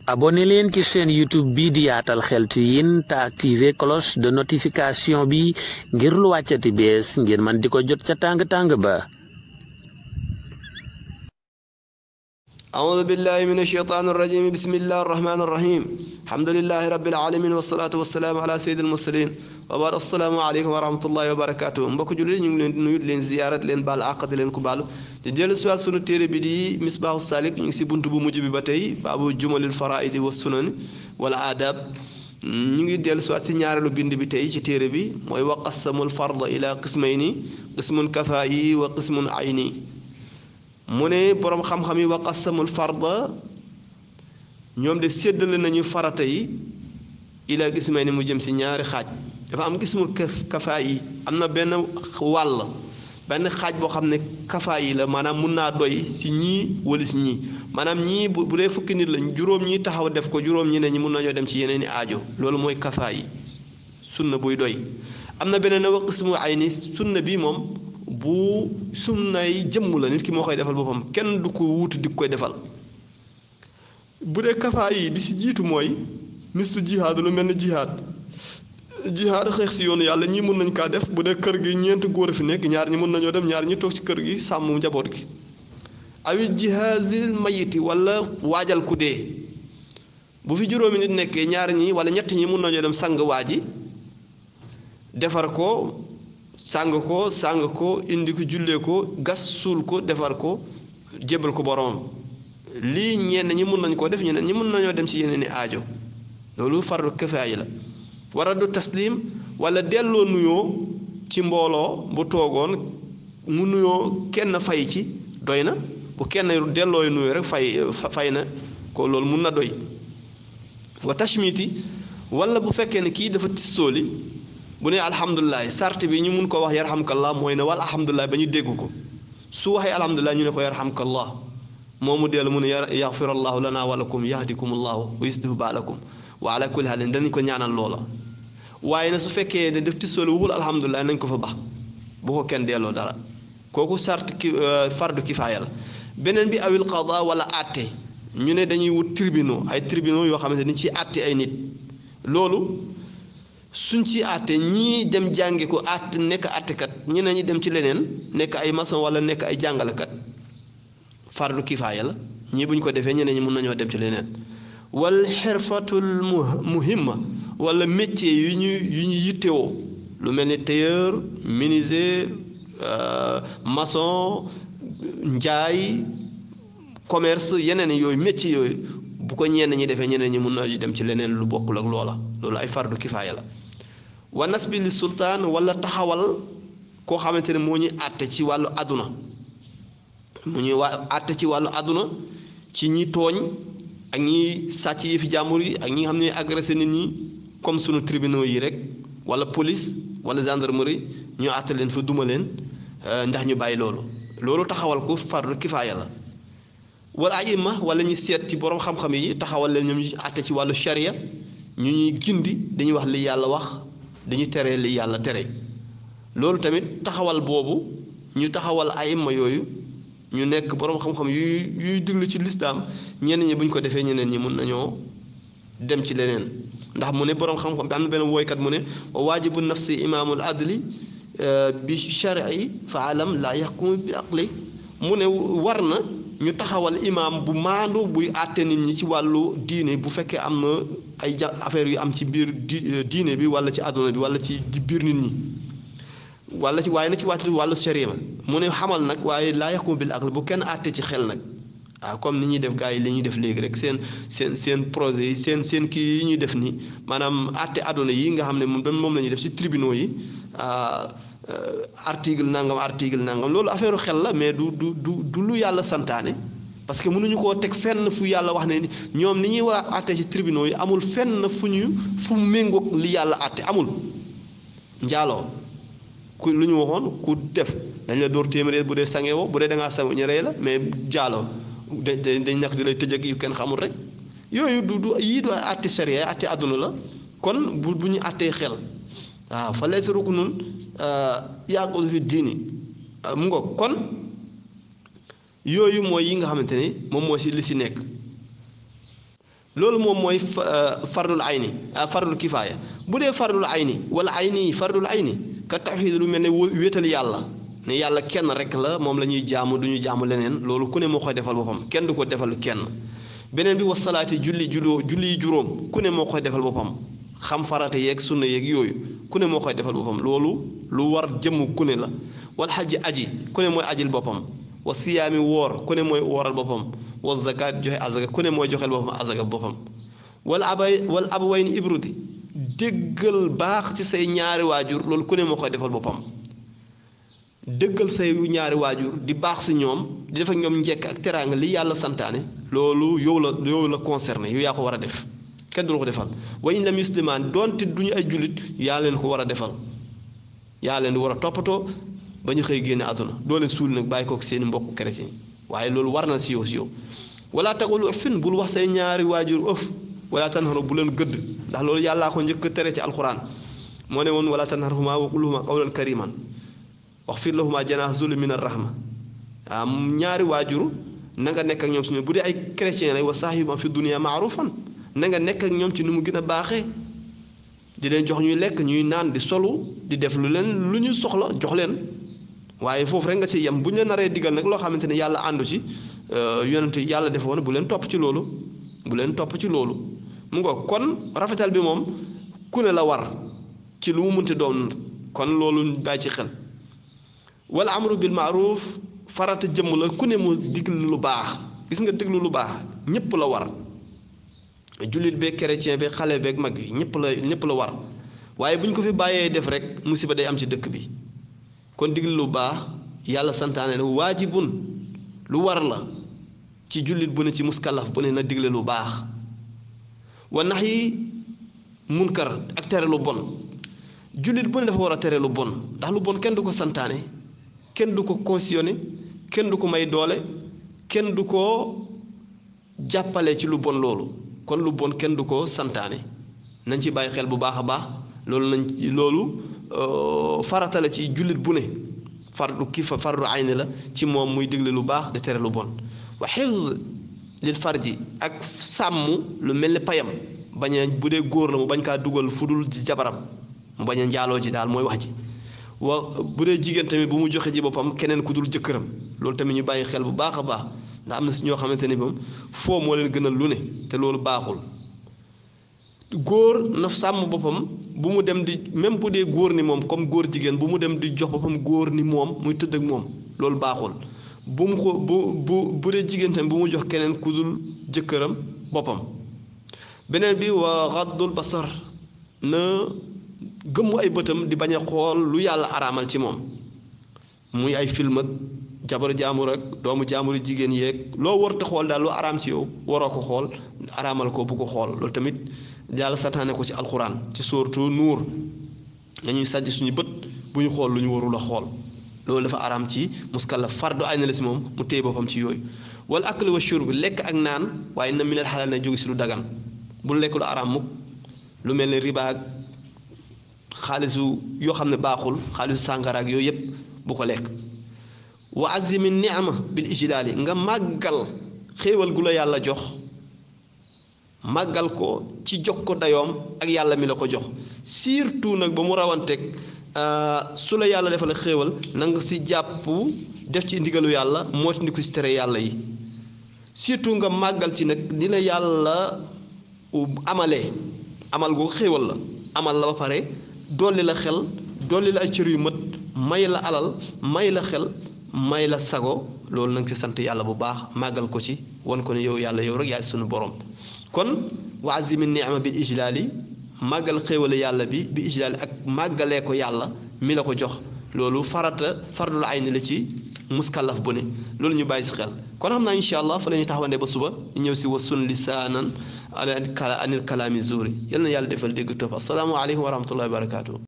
abonné leen ci chaîne YouTube bi di Yaatal Xeltu Yin te activer cloche de notification bi ngir lu wàccati bees ngir man di ko jot ca tàng-tàng ba. أعوذ بالله من الشيطان الرجيم بسم الله الرحمن الرحيم الحمد لله رب العالمين والصلاة والسلام على سيد المرسلين وبعد السلام عليكم ورحمة الله وبركاته mbokk jullit ñu ngi leen di nuyu leen ziyaarat leen baal àq di leen ko baalu di dellu si waat sunu téere bi di Misbaahu Saalik ñu ngi si buntu bu mujj bi ba tey baabu jumalil faraa'idi wa sunan wala aadab ñu ngi dellu si waat si ñaareelu bind bi tey ci téere bi mooy wa qassamul farda ila qismayni qismun kafaa'i wa qismun ayni mu ne boroom xam-xam yi wa qassamul farda ñoom de séddale nañu farata yi ila qismayni mu jëm si ñaari xaaj dafa am qismul kafaa yi am na benn wàll benn xaaj boo xam ne kafaa yi la maanaam mun naa doy si ñii wala si ñii maanaam ñii bu dee fukki nit lañ juróom ñi taxaw def ko juróom ñi ne ñi mun nañoo dem ci yeneen i aajo loolu mooy kafaa yi sunna buy doy am na beneen wa qismu ayni sunna bi moom bu sunnay jëmm la nit ki moo koy defal boppam kenn du ko wuutu di koy defal bu dee kafaa yi bi si jiitu mooy mistu jihaad lu mel ni jihaad xeex si yoonu yàlla ñii mun nañ kaa def bu dee kër gi ñeenti góor a fi nekk ñaar ñi mun nañoo dem ñaar ñi toog ci kër gi sàmm njaboot gi awi jihaazil mayiti wala waajal ku dee bu fi juróomi nit nekkee ñaar ñi wala ñett ñi mun nañoo dem sang waa ji defar ko sàng ko indi ko jullee ko gas suul ko defar ko jébal ko boromam lii ñenn ñi mun nañ koo def ñeneen ñi mun nañoo dem ci yeneen i aajo loolu fardu kifaaya la waradu taslim wala delloo nuyoo ci mbooloo bu toogoon mu nuyoo kenn fay ci doy na bu kenn dellooy nuyoo rek fay na ko loolu mun na doy wa tashmiti wala bu fekkee ne kii dafa tistooli bu ne alhamdulilah sart bi ñu mun ko wax yarhamkallah mooy ne wal alhamdulilah ba ñu dégg ko su waxee alhamdulilah ñu ne ko yarhamkallah moomu dellu mu ne yaxfirallahu lana walakum yahdikumullahu wa yuslihu baalakum wa ala kulli halin danañ ko ñaanal loola waaye na su fekkee ne def tistooli waxul alhamdulilah nañ ko fa bax bu ko kenn delloo dara kooku sart fardu kifaaya la beneen bi awil qada wala àtte ñu ne dañuy wut ay tribunaux yoo xamante ni ci àtte ay nit loolu suñ ci àtte ñii dem jàngi ko àtte nekk àttekat ñeneen ñi dem ci leneen nekk ay maçon wala nekk ay jàngalekat fardu kifaaya la ñii buñ ko defee ñeneen ñi mun nañoo dem ci leneen wal xirfatul muhimma wala métier yu ñu yittewoo lu mel ni tailleur menuisier maçon njaay commerce yeneen yooyu métier yooyu bu ko ñenn ñi defee ñeneen ñi mun nañu dem ci leneen lu bokkul ak loola loolu ay fardu kifaaya la wa nasbi li sultaan wala taxawal koo xamante ne moo ñuy àtte ci wàllu àdduna mu ñuy àtte ci wàllu àdduna ci ñi tooñ ak ñi sàcc yi fi jàmbur yi ak ñi nga xam ne agressé nit ñi comme sunu tribunaux yi rek wala police wala gendarmerie ñu àtte leen fa duma leen ndax ñu bàyyi loolu taxawal ko fardu kifaaya la wala ayima wala ñu seet ci borom xam-xam yi taxawal leen ñoom ñu àtte ci wàllu sharia ñu ñuy gindi dañuy wax li yàlla wax dañuy tere li yàlla tere loolu tamit taxawal boobu ñu taxawal ayima yooyu ñu nekk borom xam-xam yuy diglu ci lislaam ñenn ñi buñ ko defee ñeneen ñi mun nañoo dem ci leneen ndax mu ne borom xam-xam bi am na benn woykat mu ne waajibu nafsi imaamul adli bi shar'i fa alam la yaxkumu bi aqli mu ne war na ñu taxawal imaam bu maandu buy àtte nit ñi ci wàllu diine bu fekkee am na ay affaire yu am ci biir diine bi wala ci àdduna bi wala ci biir nit ñi wala ci waaye na ci wàllu sharia mu ne xamal nag waaye laa yaxkumu bil aql bu kenn àtte ci xel nag waaw comme ni ñuy def gars yi li ñuy def léegi rek seen projet yi seen kii yi ñuy def nii maanaam àtte àdduna yi nga xam ne moom la ñuy def ci tribunaux yi article nangam loolu affaire xel la mais du lu yàlla santaane parce que mënuñu koo teg fenn fu yàlla wax ne ñoom ni ñuy waa àtte ci tribunaux yi amul fenn fu méngoog li yàlla àtte amul njaaloo ku lu ñu waxoon ku def dañ la dóor téeméer bu dee sangewoo bu dee da ngaa sangu ñu rey la mais njaaloo dañ nekk di lay tëj ak yu kenn xamul rek yooyu yii du àtte sharia àtte àdduna la kon bu ñu àttee xel waaw fa laysa ruknun yaaqudu fi diini mu ngoog kon yooyu mooy yi nga xamante ni moom moo si li si nekk loolu moom mooy fardul ayni fardul kifaaya bu dee fardul ayni wala ayni fardul ayni ka tawxiid lu mel ne wéetal yàlla ne yàlla kenn rek la moom la ñuy jaamu du ñu jaamu leneen loolu ku ne moo koy defal boppam kenn du ko defal kenn beneen bi wasalaati julli juróom ku ne moo koy defal boppam xam farata yeeg sunna yeeg yooyu ku ne moo koy defal boppam loolu lu war jëmm ku ne la wal xaji aji ku ne mooy ajil boppam wa siyaami woor ku ne mooy wooral boppam wa zakat joxe azaga ku ne mooy joxel boppam azaga boppam wal abawayni ibruti déggal baax ci say ñaari waajur loolu ku ne moo koy defal boppam dëggal say ñaari waajur di baax si ñoom di def ak ñoom njekk ak teraanga li yàlla santaane loolu yow la concerné yow yaa ko war a def kenn du la ko defal wa in lam yuslimaan doonte duñu ay jullit yaa leen ko war a defal yaa leen di war a toppatoo ba ñu xëy génne àdduna doo leen suul nag bàyyi kook seeni mbokk chrétien waaye loolu war na si yow wala taqulu uffin bul wax say ñaari waajur ëf wala tanharu bu leen gëdd ndax loolu yàllaa ko njëkk tere ci alquran moo ne woon wala tanharhumaa wa qul lahumaa qawlan kariman waxfir lahumaa janaaha zulli min ar-rahma ñaari waajur na nga nekk ak ñoom suñu bu dee ay chrétien lay wa saahibhum fi dunya ma'rufan na nga nekk ak ñoom ci ni mu gën a baaxee di leen jox ñuy lekk ñuy naan di solu di def lu ñu soxla jox leen waaye foofu rek nga ci yem bu ñu la naree digal nag loo xamante ne yàlla àndu ci yonent yàlla defoon bu leen topp ci loolu mu ngo kon rafetal bi moom ku ne la war ci lu mu munti doon kon loolu bàyyi ci xel wala amru bil maaruf farata jëmm la ku ne mu diglu lu baax gis nga diglu lu baax ñëpp la war jullit beeg chrétien beeg xale beeg mag bi ñëpp la war waaye bu ñu ko fi bàyyee def rek musiba day am ci dëkk bi kon diglu lu baax yàlla santaane la waajibun lu war la ci jullit bu ne ci muskallaf bu ne na digle lu baax wa nax yi munkar ak tere lu bon jullit bu ne dafa war a tere lu bon ndax lu bon kenn du ko santaane kenn du ko cautionné kenn du ko may doole kenn du ko jàppale ci lu bon loolu kon lu bon kenn du ko santaane nañ ci bàyyi xel bu baax a baax loolu farata la ci jullit bu ne fardu ayni la ci moom muy digle lu baax di tere lu bon wa xifz lil farji ak sàmm lu mel ni payam bañ a bu dee góor la mu bañ kaa dugal fudul ci jabaram mu bañ a njaaloo ci daal mooy wax ji bu dee jigéen tamit bu mu joxe ji boppam keneen ku dul jëkkëram loolu tamit ñu bàyyi xel bu baax a baax ndax am na si ñoo xamante ni moom foo moo leen gënal lu ne te loolu baaxul góor na sàmm boppam bu mu dem di même bu dee góor ni moom comme góor jigéen bu mu dem di jox boppam góor ni moom muy tëdd ak moom loolu baaxul bu mu ko bu dee jigéen tamit bu mu jox keneen ku dul jëkkëram boppam beneen bi wa gaddul basar na gëmmu ay bëtam di bañ a xool lu yàlla araamal ci moom muy ay film ak jabar jaamur ak doomu jaamur jigéen yeeg loo warta xool daal lu araam ci yow waroo ko xool araamal ko bu ko xool loolu tamit yàlla santaane ko ci alxuraan ci sooratu nuur dañuy sàjj suñu bët bu ñu xool lu ñu warul a xool loolu dafa araam ci muskallaf fardu ay na la si moom mu téye boppam ci yooyu wala akli wa shurb lekk ak naan waaye na minal xalaal na jóge si lu dagan bul lekk lu araam mukk lu mel ne riba ak xaalisu yoo xam ne baaxul xaalisu sàngara ak yooyu yëpp bu ko lekk wa azimi ni'ma bil ijlaali nga màggal xéewal gu la yàlla jox màggal ko ci jox ko dayoom ak yàlla mi la ko jox surtout nag ba mu rawanteeg su la yàlla defal xéewal na nga si jàpp def ci ndigalu yàlla moytu ko si tere yàlla yi surtout nga màggal ci nag ni la yàlla amalee amal gu xéewal la amal la ba pare dolli la xel dolli la ay cër yu mat may la alal may la xel may la sago loolu nanga ci sant yàlla bu baax màggal ko ci wan ko ne yow yàlla yow rek yaay sunu borom kon wa azimi ni'ma bil ijlaali màggal xéewale yàlla bi ijlaali ak màggalee ko yàlla mi la ko jox loolu fardul ayni la ci muskallaf bu ne loolu ñu bàyyi si xel kon xam naa incha allah fa la ñuy taxawandee ba suba ñëw si wasun lisaanan anil kalaami zuuri yal na yàlla defal dégg topp assalaamu aleykum wa rahmatullahi wa barakaatu.